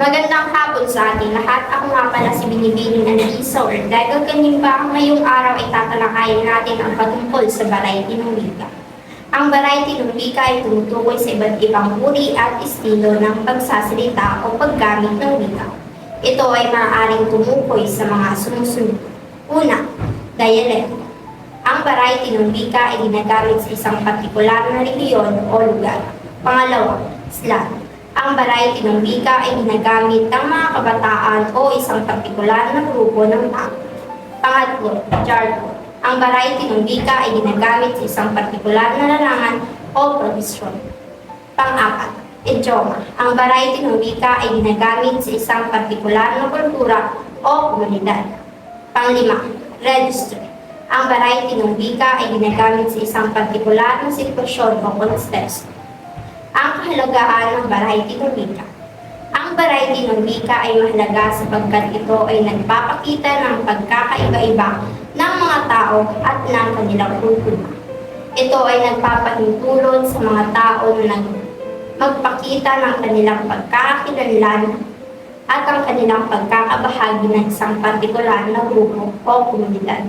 Magandang hapon sa ating lahat. Ako nga pala si Binibining Annalisa Ortega. Kanimba, ngayong araw ay tatalakayin natin ang patungkol sa variety ng wika. Ang variety ng wika ay tumutukoy sa iba't ibang uri at estilo ng pagsasalita o paggamit ng wika. Ito ay maaaring tumukoy sa mga sumusunod. Una, dialect. Ang variety ng wika ay ginagamit sa isang partikular na rehiyon o lugar. Pangalawa, slang. Ang variety ng wika ay ginagamit ng mga kabataan o isang partikular na grupo ng tao. Pangatlo, jargon. Ang variety ng wika ay ginagamit sa isang partikular na larangan o profesyon. Pang-apat, idioma. Ang variety ng wika ay ginagamit sa isang partikular na kultura o komunidad. Pang-lima, register. Ang variety ng wika ay ginagamit sa isang partikular na sitwasyon o konteksto. Ang kahalagahan ng variety ng wika. Ang variety ng wika ay mahalaga sapagkat ito ay nagpapakita ng pagkakaiba-iba ng mga tao at ng kanilang kultura. Ito ay nagpapahintulot sa mga tao na magpakita ng kanilang pagkakakilanlan at ang kanilang pagkakabahagi ng isang partikular na grupo o komunidad.